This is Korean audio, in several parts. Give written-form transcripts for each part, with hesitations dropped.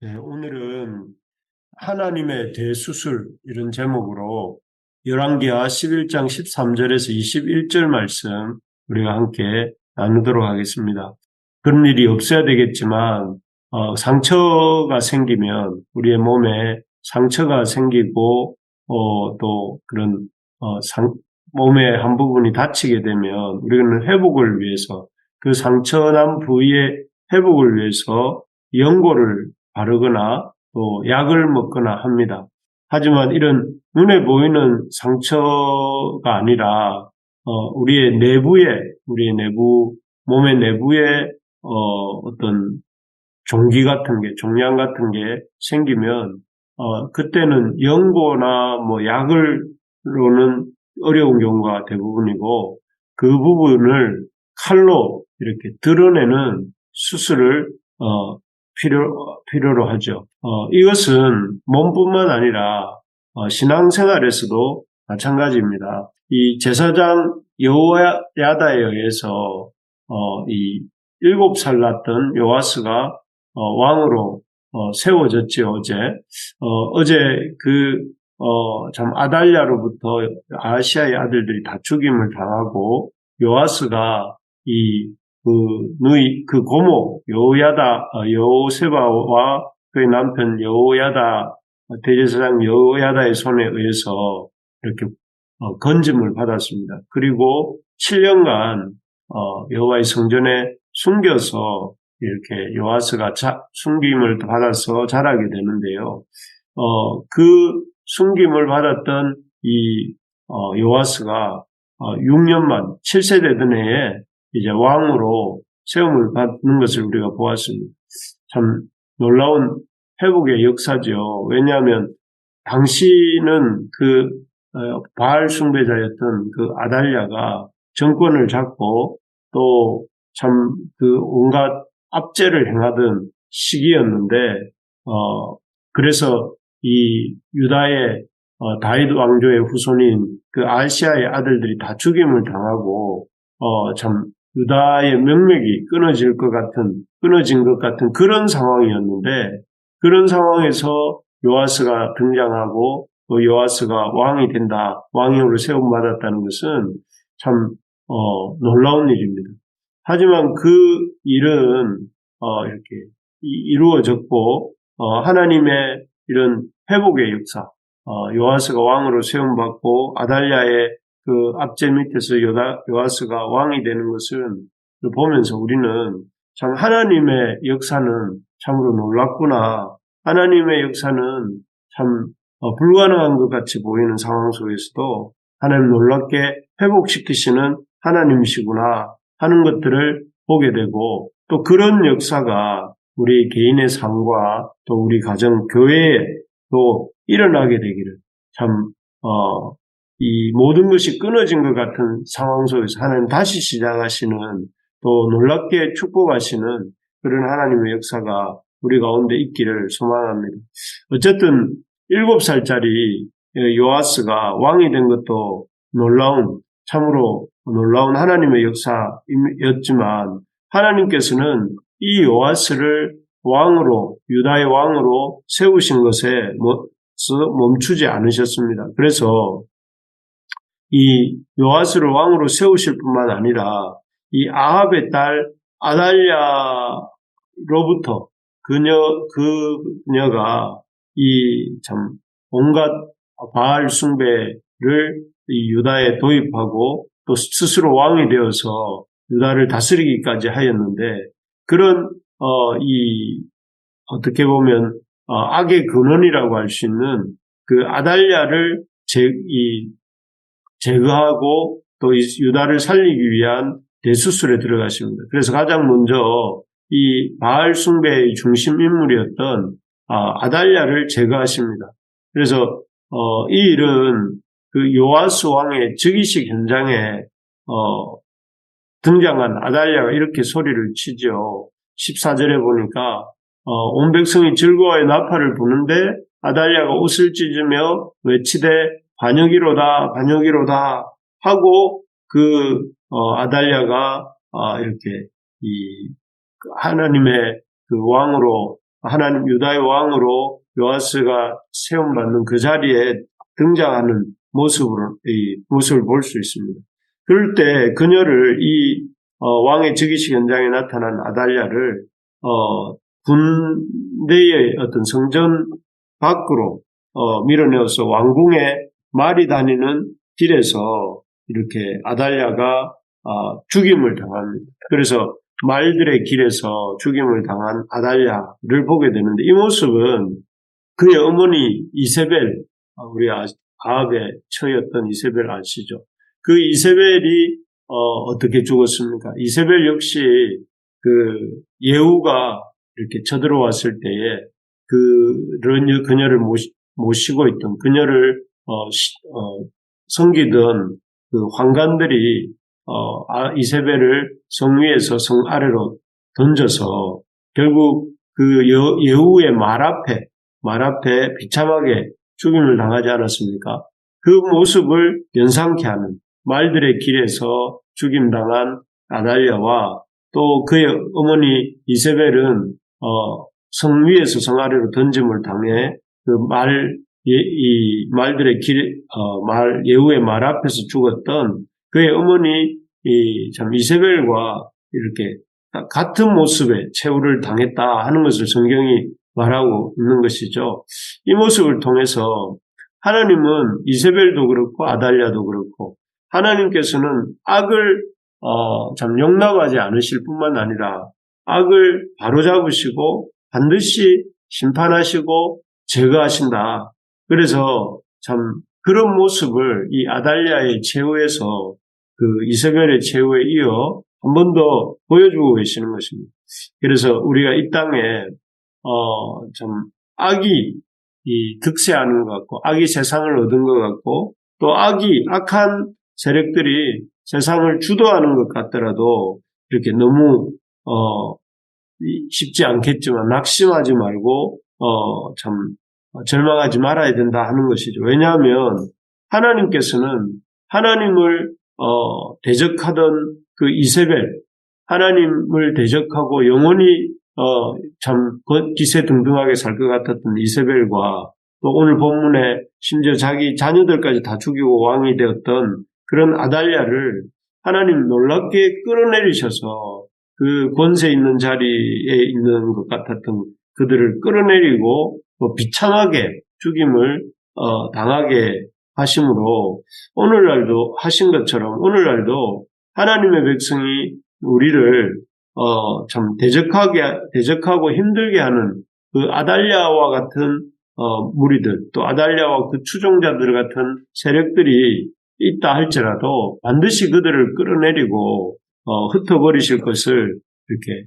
네, 오늘은 하나님의 대수술 이런 제목으로 열왕기하 11장 13절에서 21절 말씀 우리가 함께 나누도록 하겠습니다. 그런 일이 없어야 되겠지만 상처가 생기면 우리의 몸에 상처가 생기고 또 그런 몸의 한 부분이 다치게 되면 우리는 회복을 위해서 그 상처난 부위의 회복을 위해서 연고를 바르거나 또 약을 먹거나 합니다. 하지만 이런 눈에 보이는 상처가 아니라 우리의 내부 몸의 내부에 어떤 종기 같은 게 종양 같은 게 생기면 그때는 연고나 뭐 약을로는 어려운 경우가 대부분이고 그 부분을 칼로 이렇게 드러내는 수술을 필요로 하죠. 이것은 몸뿐만 아니라 신앙생활에서도 마찬가지입니다. 이 제사장 여호야다에 의해서 이 7살 났던 요아스가 왕으로 세워졌지요, 어제. 어제 참 아달랴로부터 아시아의 아들들이 다 죽임을 당하고 요아스가 그 고모 여호세바와 그의 남편 여호야다 대제사장 여호야다의 손에 의해서 이렇게 건짐을 받았습니다. 그리고 7년간 여호와의 성전에 숨겨서 이렇게 요아스가 숨김을 받아서 자라게 되는데요. 그 숨김을 받았던 이 요아스가 6년만 7세 되던 해에 이제 왕으로 세움을 받는 것을 우리가 보았습니다. 참 놀라운 회복의 역사죠. 왜냐하면 당시는 바알 숭배자였던 그 아달랴가 정권을 잡고 또 참 온갖 압제를 행하던 시기였는데 그래서 이 유다의 다윗 왕조의 후손인 그 아시아의 아들들이 다 죽임을 당하고 참 유다의 명맥이 끊어진 것 같은 그런 상황이었는데 그런 상황에서 요아스가 등장하고 또 요아스가 왕이 된다, 왕으로 세움받았다는 것은 참 놀라운 일입니다. 하지만 그 일은 이렇게 이루어졌고 하나님의 이런 회복의 역사, 요아스가 왕으로 세움받고 아달랴의 그 압제 밑에서 요아스가 왕이 되는 것을 보면서 우리는 참 하나님의 역사는 참으로 놀랍구나. 하나님의 역사는 참 불가능한 것 같이 보이는 상황 속에서도 하나님 놀랍게 회복시키시는 하나님이시구나 하는 것들을 보게 되고 또 그런 역사가 우리 개인의 삶과 또 우리 가정, 교회에 또 일어나게 되기를 참 이 모든 것이 끊어진 것 같은 상황 속에서 하나님 다시 시작하시는 또 놀랍게 축복하시는 그런 하나님의 역사가 우리 가운데 있기를 소망합니다. 어쨌든 7살짜리 요아스가 왕이 된 것도 참으로 놀라운 하나님의 역사였지만 하나님께서는 이 요아스를 유다의 왕으로 세우신 것에 멈추지 않으셨습니다. 그래서 이 요아스를 왕으로 세우실 뿐만 아니라 이 아합의 딸 아달랴로부터 그녀가 이 참 온갖 바알 숭배를 이 유다에 도입하고 또 스스로 왕이 되어서 유다를 다스리기까지 하였는데 그런 어떻게 보면 악의 근원이라고 할 수 있는 그 아달랴를 제거하고 또 유다를 살리기 위한 대수술에 들어가십니다. 그래서 가장 먼저 이 바알 숭배의 중심 인물이었던 아달랴를 제거하십니다. 그래서 이 일은 그 요아스 왕의 즉위식 현장에 등장한 아달랴가 이렇게 소리를 치죠. 14절에 보니까 온 백성이 즐거워해 나팔을 부는데 아달랴가 옷을 찢으며 외치되 반역이로다 반역이로다 하고 아달랴가 이렇게 이 하나님의 그 왕으로 하나님 유다의 왕으로 요아스가 세움받는 그 자리에 등장하는 모습을 볼 수 있습니다. 그럴 때 그녀를 왕의 즉위식 현장에 나타난 아달랴를 군대의 어떤 성전 밖으로 밀어내어서 왕궁에 말이 다니는 길에서 이렇게 아달랴가 죽임을 당합니다. 그래서 말들의 길에서 죽임을 당한 아달랴를 보게 되는데, 이 모습은 그의 어머니 이세벨, 우리 아합의 처였던 이세벨 아시죠? 그 이세벨이 어떻게 죽었습니까? 이세벨 역시 그 예후가 이렇게 쳐들어왔을 때에 그녀를 모시고 있던, 그녀를 섬기던 그 환관들이 이세벨을 성 위에서 성 아래로 던져서 결국 그 예후의 말 앞에 비참하게 죽임을 당하지 않았습니까? 그 모습을 연상케 하는, 말들의 길에서 죽임당한 아달랴와 또 그의 어머니 이세벨은 성 위에서 성 아래로 던짐을 당해 그 말들의 예후의 말 앞에서 죽었던 그의 어머니 이세벨과 이렇게 같은 모습의 최후를 당했다 하는 것을 성경이 말하고 있는 것이죠. 이 모습을 통해서 하나님은 이세벨도 그렇고 아달랴도 그렇고 하나님께서는 악을 용납하지 않으실 뿐만 아니라 악을 바로잡으시고 반드시 심판하시고 제거하신다. 그래서 그런 모습을 이 아달랴의 최후에서 그 이세벨의 최후에 이어 한 번 더 보여주고 계시는 것입니다. 그래서 우리가 이 땅에 악이 득세하는 것 같고, 악이 세상을 얻은 것 같고, 또 악한 세력들이 세상을 주도하는 것 같더라도 이렇게 너무 쉽지 않겠지만 낙심하지 말고 절망하지 말아야 된다 하는 것이죠. 왜냐하면 하나님께서는 하나님을 대적하던 그 이세벨, 하나님을 대적하고 영원히 기세등등하게 살 것 같았던 이세벨과 또 오늘 본문에 심지어 자기 자녀들까지 다 죽이고 왕이 되었던 그런 아달랴를 하나님 놀랍게 끌어내리셔서 그 권세 있는 자리에 있는 것 같았던 그들을 끌어내리고 비참하게 죽임을 당하게 하심으로 오늘날도 하신 것처럼 오늘날도 하나님의 백성이 우리를 대적하고 힘들게 하는 그 아달랴와 같은 무리들, 또 아달랴와 그 추종자들 같은 세력들이 있다 할지라도 반드시 그들을 끌어내리고 흩어버리실 것을 이렇게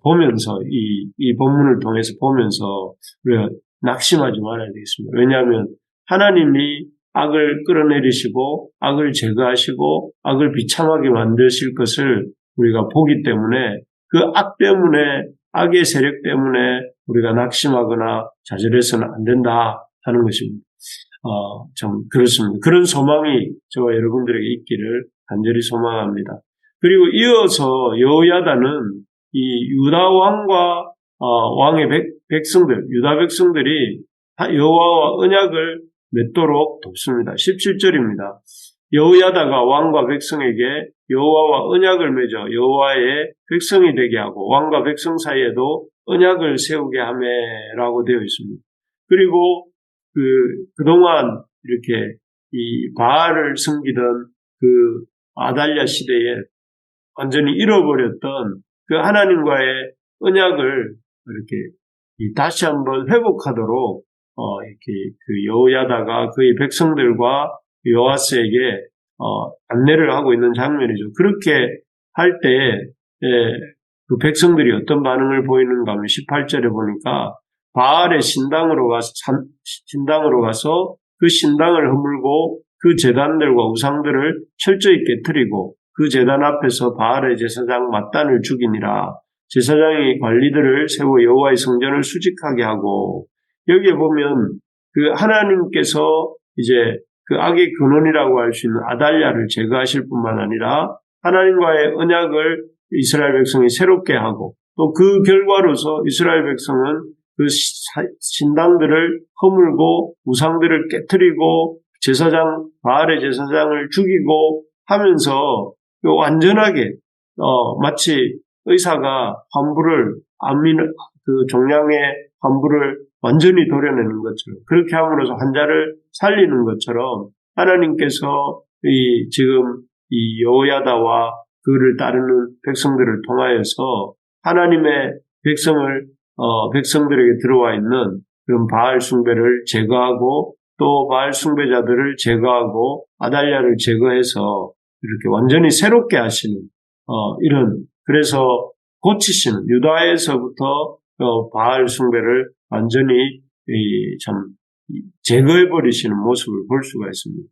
보면서 이 본문을 통해서 보면서 우리가 낙심하지 말아야 되겠습니다. 왜냐하면 하나님이 악을 끌어내리시고 악을 제거하시고 악을 비참하게 만드실 것을 우리가 보기 때문에 그 악 때문에, 악의 세력 때문에 우리가 낙심하거나 좌절해서는 안 된다 하는 것입니다. 그렇습니다. 그런 소망이 저와 여러분들에게 있기를 간절히 소망합니다. 그리고 이어서 여호야다는 이 유다 왕과 왕의 백성들, 유다 백성들이 여호와와 언약을 맺도록 돕습니다. 17절입니다. 여호야다가 왕과 백성에게 여호와와 언약을 맺어 여호와의 백성이 되게 하고 왕과 백성 사이에도 언약을 세우게 하매라고 되어 있습니다. 그리고 그동안 이렇게 이 바알을 섬기던 그 아달랴 시대에 완전히 잃어버렸던 그 하나님과의 언약을 이렇게 다시 한번 회복하도록 이렇게 그 여호야다가 그의 백성들과 요아스에게 안내를 하고 있는 장면이죠. 그렇게 할 때 그 백성들이 어떤 반응을 보이는가 하면 18절에 보니까 바알의 신당으로 가서 그 신당을 허물고 그 제단들과 우상들을 철저히 깨뜨리고 그 제단 앞에서 바알의 제사장 맏단을 죽이니라. 제사장이 관리들을 세워 여호와의 성전을 수직하게 하고, 여기에 보면 그 하나님께서 이제 그 악의 근원이라고 할 수 있는 아달랴를 제거하실 뿐만 아니라 하나님과의 언약을 이스라엘 백성이 새롭게 하고 또 그 결과로서 이스라엘 백성은 그 신당들을 허물고 우상들을 깨트리고 제사장 바알의 제사장을 죽이고 하면서 완전하게 마치 의사가 환부를 그 종양의 환부를 완전히 도려내는 것처럼 그렇게 함으로써 환자를 살리는 것처럼 하나님께서 지금 이 여호야다와 그를 따르는 백성들을 통하여서 하나님의 백성들에게 들어와 있는 그런 바알 숭배를 제거하고 또 바알 숭배자들을 제거하고 아달랴를 제거해서 이렇게 완전히 새롭게 하시는 그래서 고치시는 유다에서부터 바알 숭배를 완전히 참 제거해 버리시는 모습을 볼 수가 있습니다.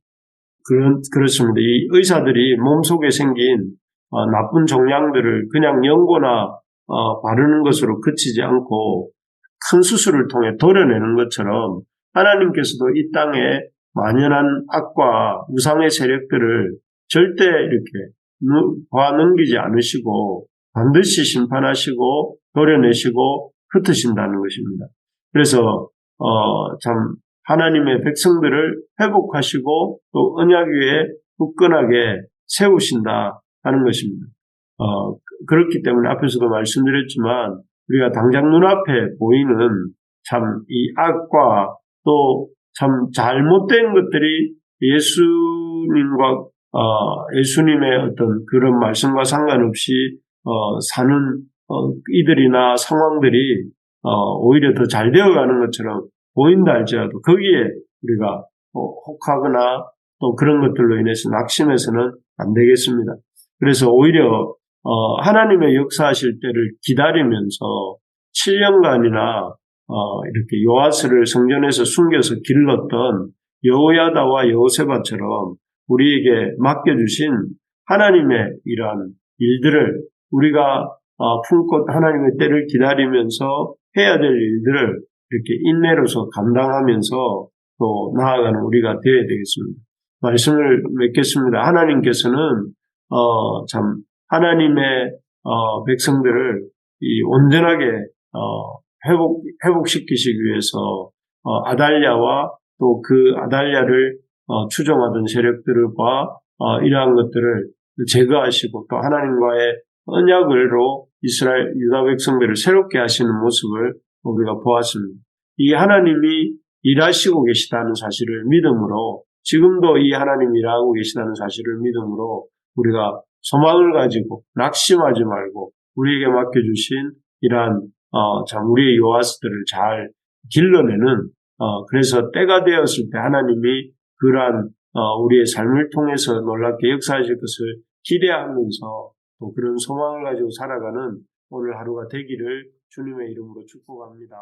그렇습니다. 이 의사들이 몸속에 생긴 나쁜 종양들을 그냥 연고나 바르는 것으로 그치지 않고 큰 수술을 통해 도려내는 것처럼 하나님께서도 이 땅에 만연한 악과 우상의 세력들을 절대 이렇게 넘기지 않으시고 반드시 심판하시고 도려내시고 흩으신다는 것입니다. 그래서 참 하나님의 백성들을 회복하시고 또 언약 위에 굳건하게 세우신다 하는 것입니다. 그렇기 때문에 앞에서도 말씀드렸지만 우리가 당장 눈앞에 보이는 참 이 악과 또 참 잘못된 것들이 예수님의 어떤 그런 말씀과 상관없이 사는 이들이나 상황들이 오히려 더 잘 되어가는 것처럼 보인다 할지라도 거기에 우리가 혹하거나 또 그런 것들로 인해서 낙심해서는 안 되겠습니다. 그래서 오히려 하나님의 역사하실 때를 기다리면서 7년간이나 이렇게 요아스를 성전에서 숨겨서 길렀던 여호야다와 여호세바처럼 우리에게 맡겨주신 하나님의 이러한 일들을 우리가 품고 하나님의 때를 기다리면서 해야 될 일들을 이렇게 인내로서 감당하면서 또 나아가는 우리가 되어야 되겠습니다. 말씀을 맺겠습니다. 하나님께서는 참 하나님의 백성들을 온전하게 회복시키시기 위해서 아달랴와 또 그 아달랴를 추종하던 세력들과 이러한 것들을 제거하시고 또 하나님과의 언약으로 이스라엘 유다 백성들을 새롭게 하시는 모습을 우리가 보았습니다. 이 하나님이 일하시고 계시다는 사실을 믿음으로 지금도 이 하나님이 일하고 계시다는 사실을 믿음으로 우리가 소망을 가지고 낙심하지 말고 우리에게 맡겨주신 이러한 참 우리의 요아스들을 잘 길러내는 그래서 때가 되었을 때 하나님이 그러한 우리의 삶을 통해서 놀랍게 역사하실 것을 기대하면서 또 그런 소망을 가지고 살아가는 오늘 하루가 되기를 주님의 이름으로 축복합니다.